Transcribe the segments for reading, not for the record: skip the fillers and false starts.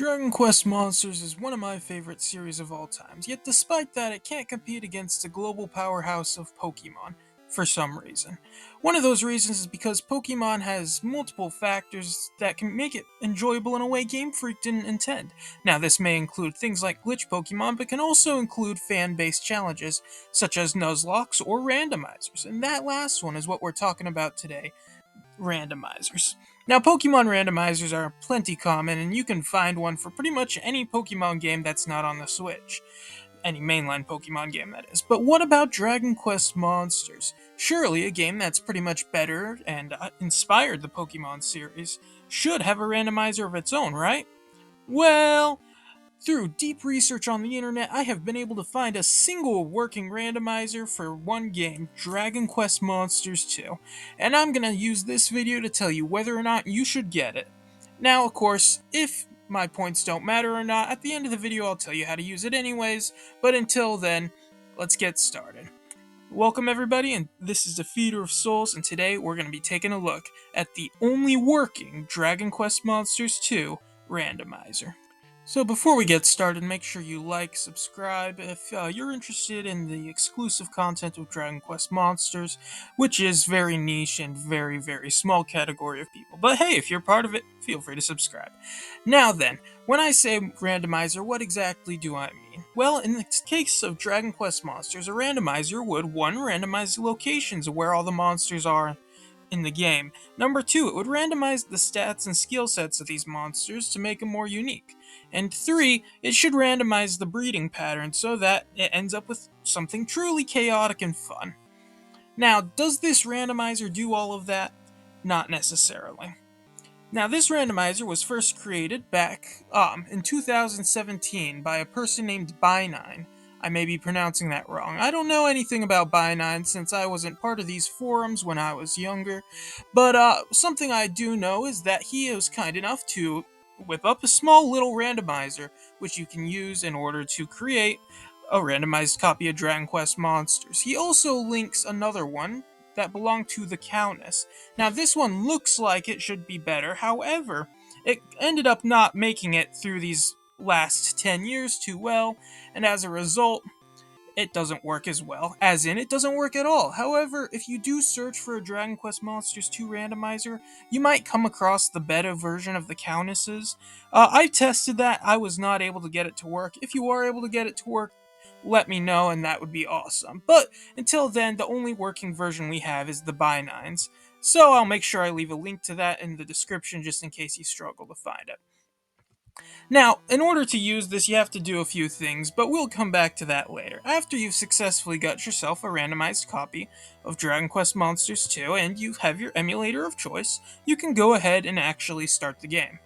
Dragon Quest Monsters is one of my favorite series of all times, yet despite that it can't compete against the global powerhouse of Pokemon, for some reason. One of those reasons is because Pokemon has multiple factors that can make it enjoyable in a way Game Freak didn't intend. Now this may include things like glitch Pokemon, but can also include fan-based challenges, such as Nuzlocks or Randomizers, and that last one is what we're talking about today, randomizers. Now, Pokemon randomizers are plenty common, and you can find one for pretty much any Pokemon game that's not on the Switch. Any mainline Pokemon game, that is. But what about Dragon Quest Monsters? Surely a game that's pretty much better and inspired the Pokemon series should have a randomizer of its own, right? Well, through deep research on the internet, I have been able to find a single working randomizer for one game, Dragon Quest Monsters 2, and I'm gonna use this video to tell you whether or not you should get it. Now, of course, if my points don't matter or not, at the end of the video I'll tell you how to use it anyways, but until then, let's get started. Welcome everybody, and this is the Feeder of Souls, and today we're going to be taking a look at the only working Dragon Quest Monsters 2 randomizer. So before we get started, make sure you like, subscribe if you're interested in the exclusive content of Dragon Quest Monsters, which is very niche and very small category of people. But hey, if you're part of it, feel free to subscribe. Now then, when I say randomizer, what exactly do I mean? Well, in the case of Dragon Quest Monsters, a randomizer would 1. Randomize the locations of where all the monsters are in the game. Number 2, it would randomize the stats and skill sets of these monsters to make them more unique. And 3, it should randomize the breeding pattern so that it ends up with something truly chaotic and fun. Now, does this randomizer do all of that? Not necessarily. Now, this randomizer was first created back in 2017 by a person named By9. I may be pronouncing that wrong. I don't know anything about By9 since I wasn't part of these forums when I was younger, but something I do know is that he was kind enough to whip up a small little randomizer which you can use in order to create a randomized copy of Dragon Quest Monsters. He also links another one that belonged to the Countess. Now this one looks like it should be better, however, it ended up not making it through these last 10 years too well, and as a result, it doesn't work as well, as in it doesn't work at all. However, if you do search for a Dragon Quest Monsters 2 randomizer, you might come across the beta version of the Countesses. I tested that, I was not able to get it to work. If you are able to get it to work, let me know and that would be awesome. But until then, the only working version we have is the By9's, so I'll make sure I leave a link to that in the description just in case you struggle to find it. Now, in order to use this, you have to do a few things, but we'll come back to that later. After you've successfully got yourself a randomized copy of Dragon Quest Monsters 2 and you have your emulator of choice, you can go ahead and actually start the game.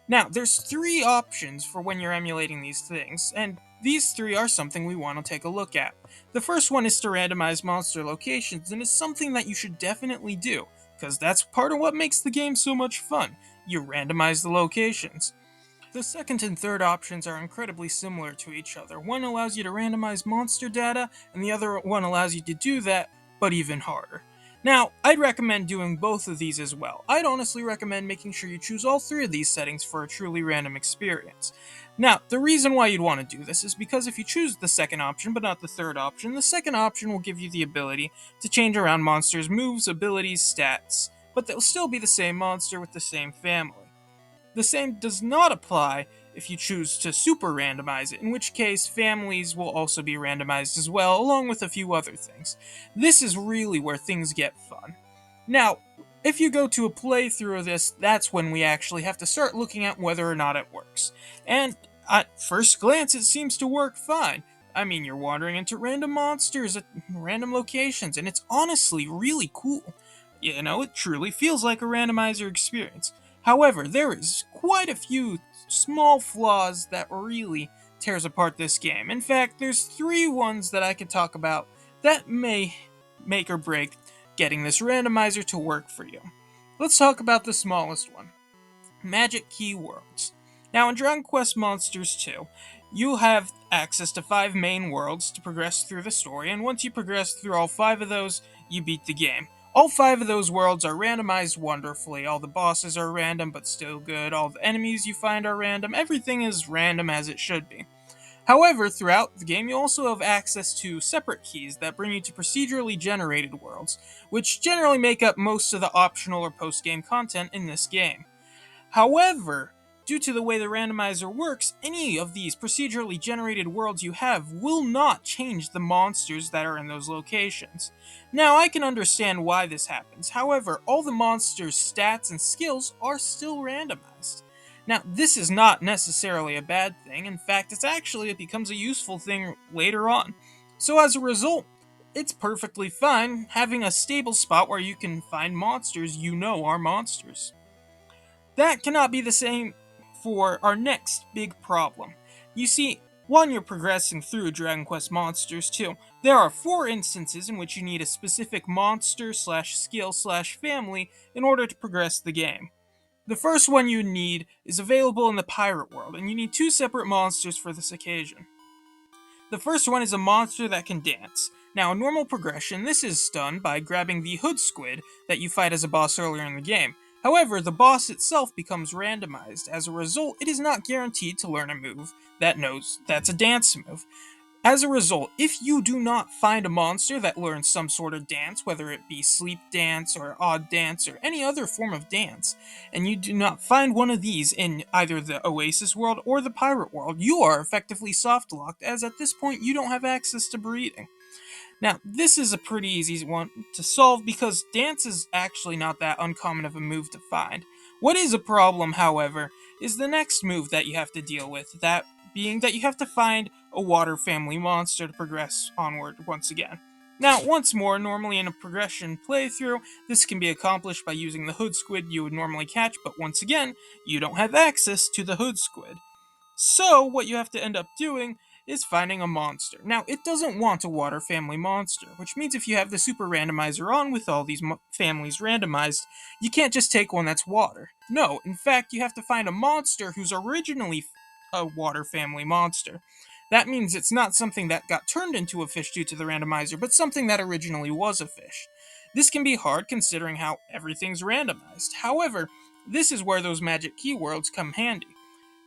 Now, there's 3 options for when you're emulating these things, and these 3 are something we want to take a look at. The first one is to randomize monster locations, and it's something that you should definitely do, because that's part of what makes the game so much fun. You randomize the locations. The second and third options are incredibly similar to each other. One allows you to randomize monster data, and the other one allows you to do that, but even harder. Now, I'd recommend doing both of these as well. I'd honestly recommend making sure you choose all 3 of these settings for a truly random experience. Now, the reason why you'd want to do this is because if you choose the second option but not the third option, the second option will give you the ability to change around monsters' moves, abilities, stats, but they'll still be the same monster with the same family. The same does not apply if you choose to super randomize it, in which case families will also be randomized as well, along with a few other things. This is really where things get fun. Now, if you go to a playthrough of this, that's when we actually have to start looking at whether or not it works. And at first glance, it seems to work fine. I mean, you're wandering into random monsters at random locations, and it's honestly really cool. You know, it truly feels like a randomizer experience. However, there is quite a few small flaws that really tears apart this game. In fact, there's 3 ones that I could talk about that may make or break getting this randomizer to work for you. Let's talk about the smallest one, Magic Key Worlds. Now in Dragon Quest Monsters 2, you have access to 5 main worlds to progress through the story, and once you progress through all 5 of those, you beat the game. All 5 of those worlds are randomized wonderfully. All the bosses are random but still good. All the enemies you find are random. Everything is random as it should be. However, throughout the game, you also have access to separate keys that bring you to procedurally generated worlds, which generally make up most of the optional or post game content in this game. However, due to the way the randomizer works, any of these procedurally generated worlds you have will not change the monsters that are in those locations. Now, I can understand why this happens. However, all the monsters' stats and skills are still randomized. Now, this is not necessarily a bad thing. In fact, it becomes a useful thing later on. So as a result, it's perfectly fine having a stable spot where you can find monsters you know are monsters. That cannot be the same for our next big problem. You see, one, you're progressing through Dragon Quest Monsters 2. There are 4 instances in which you need a specific monster slash skill slash family in order to progress the game. The first one you need is available in the Pirate World, and you need 2 separate monsters for this occasion. The first one is a monster that can dance. Now, in normal progression, this is done by grabbing the Hood Squid that you fight as a boss earlier in the game. However, the boss itself becomes randomized. As a result, it is not guaranteed to learn a move that's a dance move. As a result, if you do not find a monster that learns some sort of dance, whether it be sleep dance or odd dance or any other form of dance, and you do not find one of these in either the Oasis world or the Pirate world, you are effectively soft locked, as at this point you don't have access to breeding. Now, this is a pretty easy one to solve because dance is actually not that uncommon of a move to find. What is a problem, however, is the next move that you have to deal with, that being that you have to find a water family monster to progress onward once again. Now, once more, normally in a progression playthrough, this can be accomplished by using the hood squid you would normally catch, but once again, you don't have access to the hood squid. So, what you have to end up doing is finding a monster. Now, it doesn't want a water family monster, which means if you have the super randomizer on with all these families randomized, you can't just take one that's water. No, in fact, you have to find a monster who's originally a water family monster. That means it's not something that got turned into a fish due to the randomizer, but something that originally was a fish. This can be hard considering how everything's randomized. However, this is where those magic keywords come handy.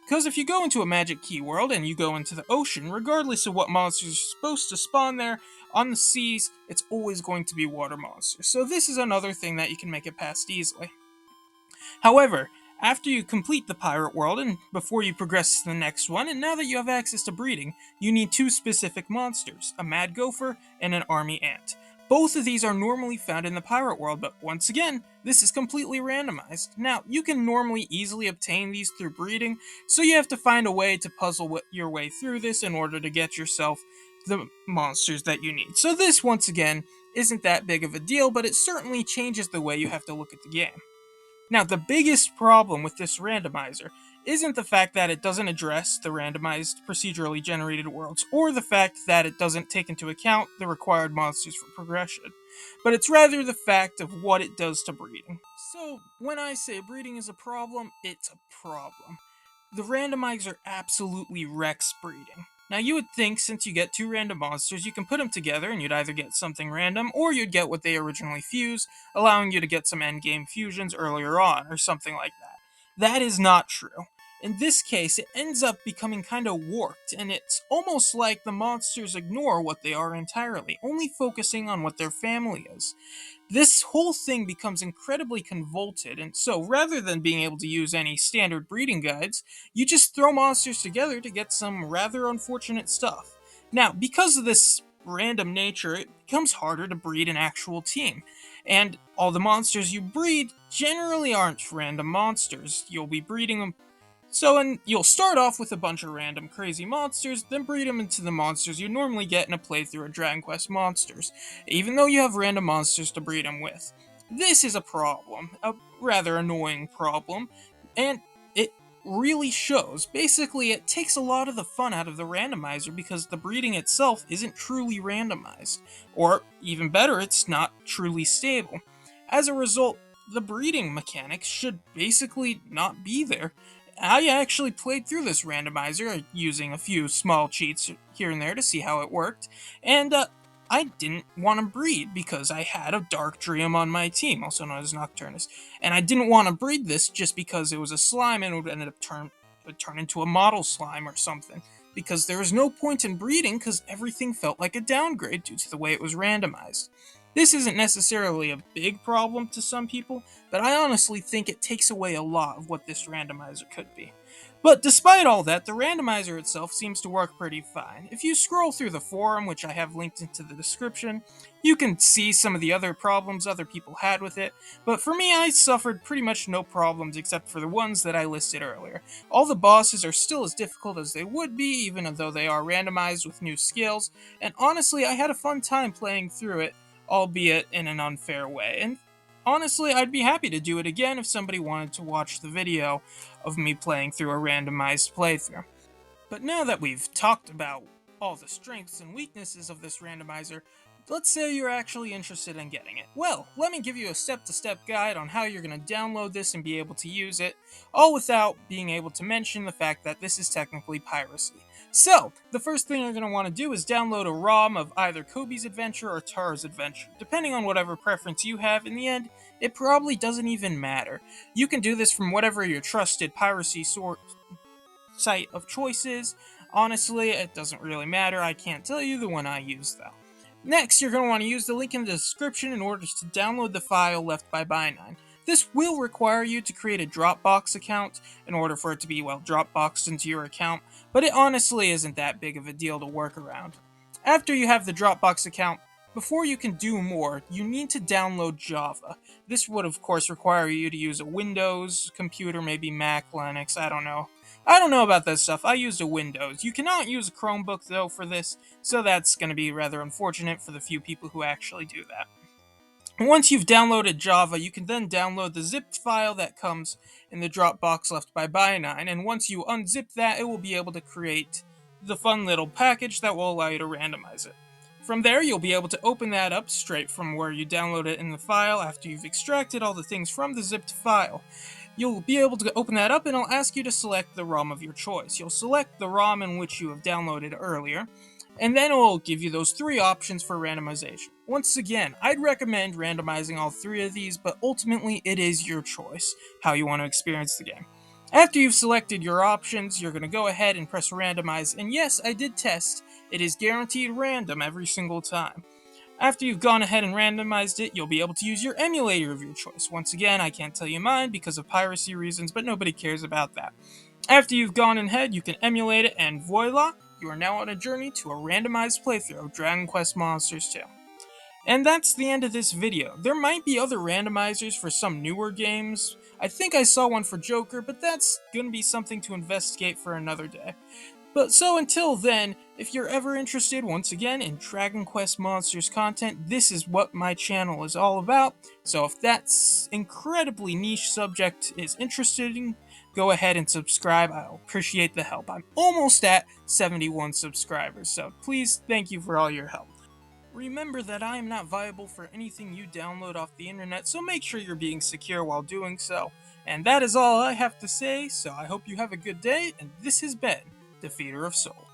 Because if you go into a magic key world and you go into the ocean, regardless of what monsters are supposed to spawn there, on the seas, it's always going to be water monsters. So this is another thing that you can make it past easily. However, after you complete the pirate world and before you progress to the next one, and now that you have access to breeding, you need 2 specific monsters, a mad gopher and an army ant. Both of these are normally found in the pirate world, but once again, this is completely randomized. Now, you can normally easily obtain these through breeding, so you have to find a way to puzzle your way through this in order to get yourself the monsters that you need. So this, once again, isn't that big of a deal, but it certainly changes the way you have to look at the game. Now, the biggest problem with this randomizer isn't the fact that it doesn't address the randomized procedurally generated worlds, or the fact that it doesn't take into account the required monsters for progression, but it's rather the fact of what it does to breeding. So, when I say breeding is a problem, it's a problem. The randomizer absolutely wrecks breeding. Now, you would think since you get 2 random monsters, you can put them together and you'd either get something random or you'd get what they originally fuse, allowing you to get some endgame fusions earlier on, or something like that. That is not true. In this case, it ends up becoming kinda warped, and it's almost like the monsters ignore what they are entirely, only focusing on what their family is. This whole thing becomes incredibly convoluted, and so rather than being able to use any standard breeding guides, you just throw monsters together to get some rather unfortunate stuff. Now, because of this random nature, it becomes harder to breed an actual team. And all the monsters you breed generally aren't random monsters. You'll be breeding them you'll start off with a bunch of random crazy monsters, then breed them into the monsters you normally get in a playthrough of Dragon Quest Monsters, even though you have random monsters to breed them with. This is a problem, a rather annoying problem, and it really shows. Basically, it takes a lot of the fun out of the randomizer because the breeding itself isn't truly randomized, or even better, it's not truly stable. As a result, the breeding mechanics should basically not be there. I actually played through this randomizer using a few small cheats here and there to see how it worked, and I didn't want to breed because I had a Dark Dream on my team, also known as Nocturnus, and I didn't want to breed this just because it was a slime and it would end up turn into a model slime or something. Because there was no point in breeding because everything felt like a downgrade due to the way it was randomized. This isn't necessarily a big problem to some people, but I honestly think it takes away a lot of what this randomizer could be. But despite all that, the randomizer itself seems to work pretty fine. If you scroll through the forum, which I have linked into the description, you can see some of the other problems other people had with it, but for me I suffered pretty much no problems except for the ones that I listed earlier. All the bosses are still as difficult as they would be, even though they are randomized with new skills, and honestly I had a fun time playing through it, albeit in an unfair way, and honestly I'd be happy to do it again if somebody wanted to watch the video of me playing through a randomized playthrough. But now that we've talked about all the strengths and weaknesses of this randomizer, let's say you're actually interested in getting it. Well, let me give you a step-to-step guide on how you're going to download this and be able to use it, all without being able to mention the fact that this is technically piracy. So, the first thing you're going to want to do is download a ROM of either Kobe's Adventure or Tara's Adventure. Depending on whatever preference you have, in the end, it probably doesn't even matter. You can do this from whatever your trusted piracy site of choice is. Honestly, it doesn't really matter. I can't tell you the one I use though. Next, you're going to want to use the link in the description in order to download the file left by Bi9. This will require you to create a Dropbox account in order for it to be, well, Dropboxed into your account, but it honestly isn't that big of a deal to work around. After you have the Dropbox account, before you can do more, you need to download Java. This would of course require you to use a Windows computer, maybe Mac, Linux, I don't know. I don't know about that stuff. I used a Windows. You cannot use a Chromebook though for this, so that's going to be rather unfortunate for the few people who actually do that. Once you've downloaded Java, you can then download the zipped file that comes in the Dropbox left by Bi9, and once you unzip that, it will be able to create the fun little package that will allow you to randomize it. From there, you'll be able to open that up straight from where you download it in the file after you've extracted all the things from the zipped file. You'll be able to open that up and it'll ask you to select the ROM of your choice. You'll select the ROM in which you have downloaded earlier, and then it will give you those three options for randomization. Once again, I'd recommend randomizing all three of these, but ultimately it is your choice how you want to experience the game. After you've selected your options, you're going to go ahead and press randomize, and yes, I did test, it is guaranteed random every single time. After you've gone ahead and randomized it, you'll be able to use your emulator of your choice. Once again, I can't tell you mine because of piracy reasons, but nobody cares about that. After you've gone ahead, you can emulate it, and voila, you are now on a journey to a randomized playthrough of Dragon Quest Monsters 2. And that's the end of this video. There might be other randomizers for some newer games. I think I saw one for Joker, but that's gonna be something to investigate for another day. But so until then, if you're ever interested once again in Dragon Quest Monsters content, this is what my channel is all about. So if that incredibly niche subject is interesting, go ahead and subscribe. I'll appreciate the help. I'm almost at 71 subscribers, so please thank you for all your help. Remember that I am not viable for anything you download off the internet, so make sure you're being secure while doing so. And that is all I have to say, so I hope you have a good day, and this has been Defeater of Souls.